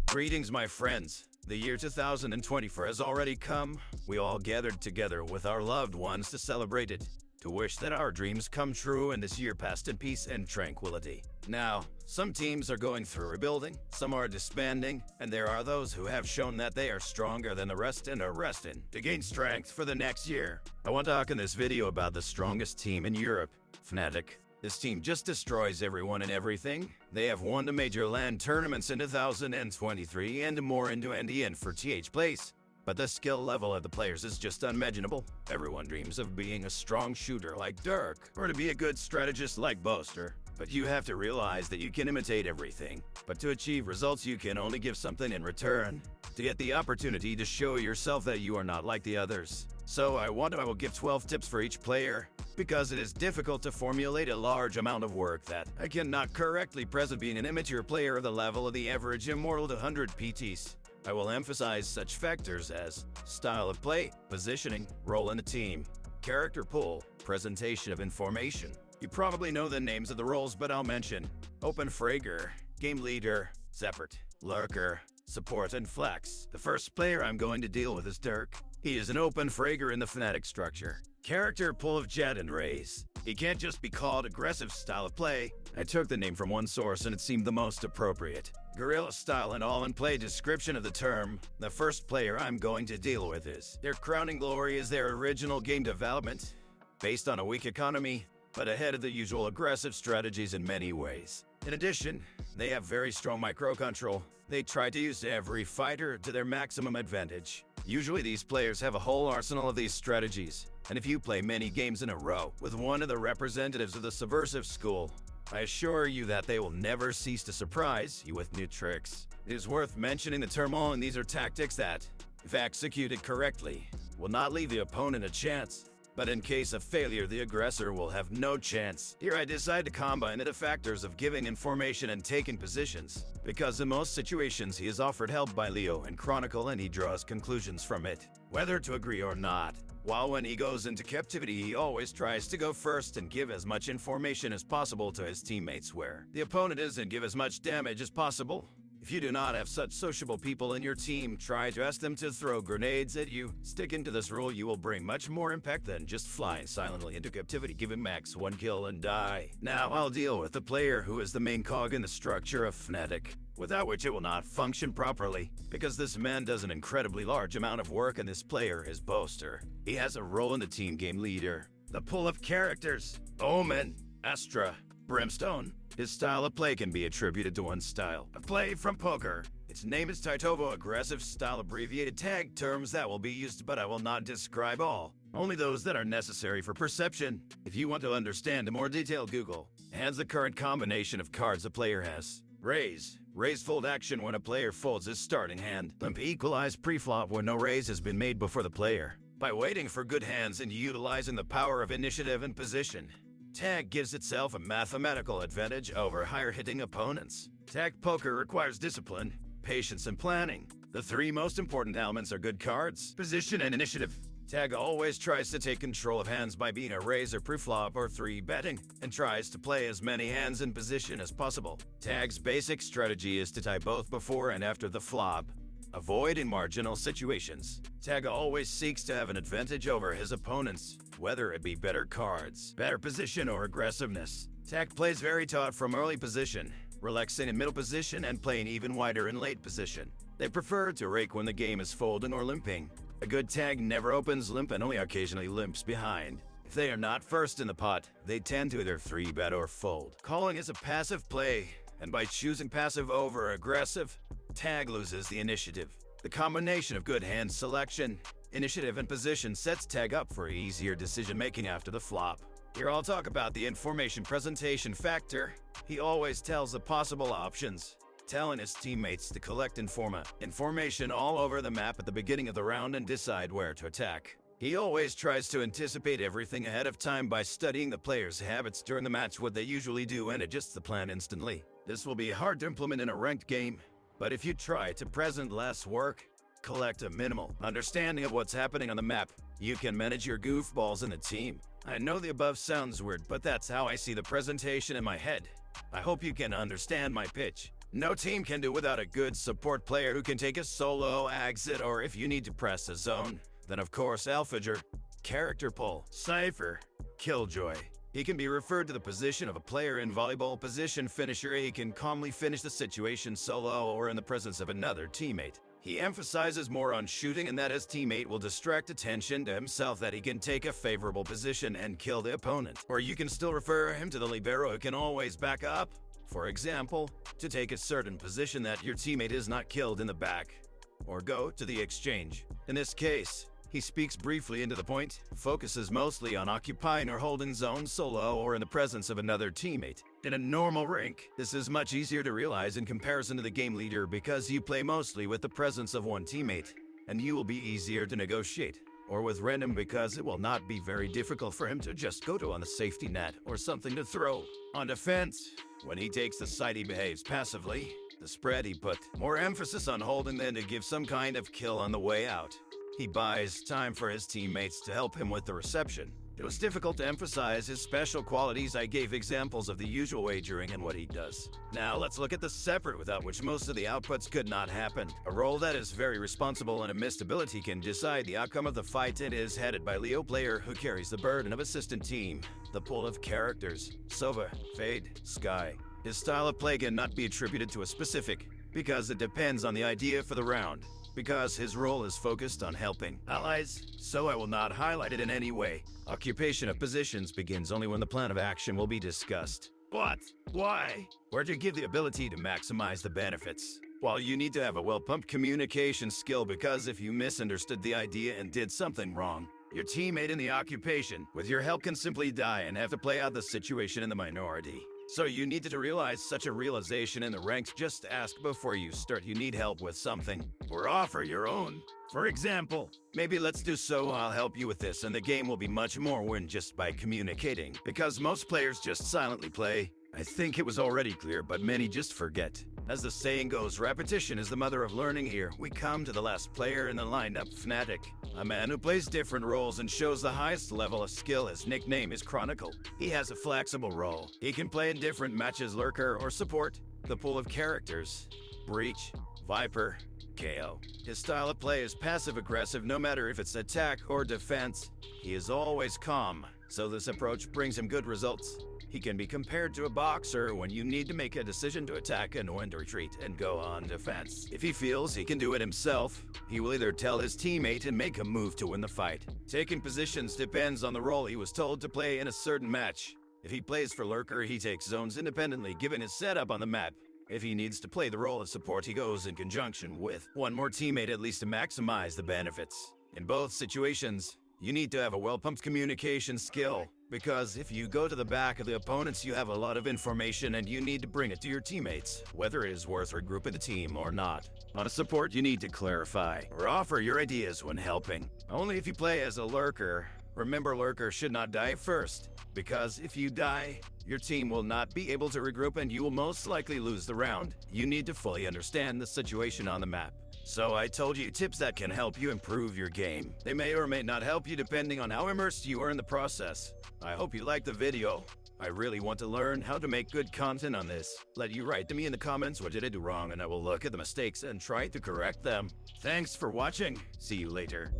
Greetings, my friends. The year 2024 has already come. We all gathered together with our loved ones to celebrate it, to wish that our dreams come true and this year passed in peace and tranquility. Now, some teams are going through rebuilding, some are disbanding, and there are those who have shown that they are stronger than the rest and are resting to gain strength for the next year. I want to talk in this video about the strongest team in Europe, Fnatic. This team just destroys everyone and everything. They have won the major LAN tournaments in 2023 and more into NDN for TH Place. But the skill level of the players is just unimaginable. Everyone dreams of being a strong shooter like Dirk, or to be a good strategist like Boaster. But you have to realize that you can imitate everything. But to achieve results, you can only give something in return. To get the opportunity to show yourself that you are not like the others. So I will give 12 tips for each player, because it is difficult to formulate a large amount of work that I cannot correctly present being an immature player of the level of the average immortal to 100 PTs. I will emphasize such factors as style of play, positioning, role in the team, character pool, presentation of information. You probably know the names of the roles, but I'll mention Open Fragger, Game Leader, Separate, Lurker, Support, and Flex. The first player I'm going to deal with is Dirk. He is an Open Fragger in the Fnatic structure. Character pool of Jet and Raze. He can't just be called aggressive style of play. I took the name from one source and it seemed the most appropriate. Guerrilla style and all-in-play description of the term. The first player I'm going to deal with is their crowning glory is their original game development, based on a weak economy, but ahead of the usual aggressive strategies in many ways. In addition, they have very strong micro-control. They try to use every fighter to their maximum advantage. Usually these players have a whole arsenal of these strategies, and if you play many games in a row with one of the representatives of the subversive school, I assure you that they will never cease to surprise you with new tricks. It is worth mentioning the term all, and these are tactics that, if executed correctly, will not leave the opponent a chance. But in case of failure, the aggressor will have no chance. Here I decide to combine the factors of giving information and taking positions, because in most situations he is offered help by Leo and Chronicle and he draws conclusions from it, whether to agree or not. While when he goes into captivity, he always tries to go first and give as much information as possible to his teammates where the opponent is and give as much damage as possible. If you do not have such sociable people in your team, try to ask them to throw grenades at you. Sticking to this rule, you will bring much more impact than just flying silently into captivity, giving max 1 kill and die. Now I'll deal with the player who is the main cog in the structure of Fnatic, without which it will not function properly, because this man does an incredibly large amount of work and this player is Boaster. He has a role in the team Game Leader. The pool of characters, Omen, Astra, Brimstone. His style of play can be attributed to one style of play from poker. Its name is Titovo, aggressive style, abbreviated tag terms that will be used, but I will not describe all. Only those that are necessary for perception. If you want to understand in more detail, Google. Hands the current combination of cards a player has. Raise. Raise fold action when a player folds his starting hand. Limp equalize preflop when no raise has been made before the player. By waiting for good hands and utilizing the power of initiative and position. Tag gives itself a mathematical advantage over higher-hitting opponents. Tag poker requires discipline, patience, and planning. The three most important elements are good cards, position, and initiative. Tag always tries to take control of hands by being a raise or preflop or 3-betting, and tries to play as many hands in position as possible. Tag's basic strategy is to tie both before and after the flop, avoiding marginal situations. Tag always seeks to have an advantage over his opponents, whether it be better cards, better position, or aggressiveness. Tag plays very taut from early position, relaxing in middle position, and playing even wider in late position. They prefer to rake when the game is folding or limping. A good tag never opens limp and only occasionally limps behind. If they are not first in the pot, they tend to either 3-bet or fold. Calling is a passive play, and by choosing passive over aggressive, Tag loses the initiative. The combination of good hand selection, initiative, and position sets Tag up for easier decision-making after the flop. Here I'll talk about the information presentation factor. He always tells the possible options, telling his teammates to collect information all over the map at the beginning of the round and decide where to attack. He always tries to anticipate everything ahead of time by studying the players' habits during the match, what they usually do, and adjusts the plan instantly. This will be hard to implement in a ranked game, but if you try to present less work, collect a minimal understanding of what's happening on the map, you can manage your goofballs in the team. I know the above sounds weird, but that's how I see the presentation in my head. I hope you can understand my pitch. No team can do without a good support player who can take a solo exit, or if you need to press a zone, then of course Alphager, Character Pull, Cypher, Killjoy. He can be referred to the position of a player in volleyball position finisher. He can calmly finish the situation solo or in the presence of another teammate. He emphasizes more on shooting and that his teammate will distract attention to himself, that he can take a favorable position and kill the opponent. Or you can still refer him to the libero who can always back up. For example, to take a certain position that your teammate is not killed in the back. Or go to the exchange. In this case, he speaks briefly into the point, focuses mostly on occupying or holding zone solo or in the presence of another teammate. In a normal rank, this is much easier to realize in comparison to the game leader because you play mostly with the presence of one teammate, and you will be easier to negotiate. Or with random because it will not be very difficult for him to just go to on the safety net or something to throw. On defense, when he takes the side he behaves passively. The spread he put more emphasis on holding than to give some kind of kill on the way out. He buys time for his teammates to help him with the reception. It was difficult to emphasize his special qualities. I gave examples of the usual wagering and what he does. Now let's look at the separate, without which most of the outputs could not happen. A role that is very responsible and a missed ability can decide the outcome of the fight. It is headed by Leo player who carries the burden of assistant team. The pool of characters, Sova, Fade, Sky. His style of play cannot be attributed to a specific, because it depends on the idea for the round. Because his role is focused on helping allies, so I will not highlight it in any way. Occupation of positions begins only when the plan of action will be discussed. What? Why? Where to give the ability to maximize the benefits. While you need to have a well-pumped communication skill, because if you misunderstood the idea and did something wrong, your teammate in the occupation, with your help, can simply die and have to play out the situation in the minority. So you need to realize such a realization in the ranks. Just ask before you start you need help with something, or offer your own. For example, maybe let's do so, I'll help you with this, and the game will be much more win just by communicating, because most players just silently play. I think it was already clear, but many just forget. As the saying goes, repetition is the mother of learning. Here we come to the last player in the lineup, Fnatic. A man who plays different roles and shows the highest level of skill. His nickname is Chronicle. He has a flexible role. He can play in different matches, lurker or support. The pool of characters, Breach, Viper, KO. His style of play is passive-aggressive, no matter if it's attack or defense. He is always calm, so this approach brings him good results. He can be compared to a boxer when you need to make a decision to attack and when to retreat and go on defense. If he feels he can do it himself, he will either tell his teammate and make a move to win the fight. Taking positions depends on the role he was told to play in a certain match. If he plays for lurker, he takes zones independently given his setup on the map. If he needs to play the role of support, he goes in conjunction with one more teammate at least to maximize the benefits. In both situations, you need to have a well-pumped communication skill, because if you go to the back of the opponents, you have a lot of information and you need to bring it to your teammates, whether it is worth regrouping the team or not. On a support, you need to clarify or offer your ideas when helping. Only if you play as a lurker. Remember, lurker should not die first, because if you die, your team will not be able to regroup and you will most likely lose the round. You need to fully understand the situation on the map. So I told you tips that can help you improve your game. They may or may not help you depending on how immersed you are in the process. I hope you liked the video. I really want to learn how to make good content on this. Let you write to me in the comments what did I do wrong, and I will look at the mistakes and try to correct them. Thanks for watching. See you later.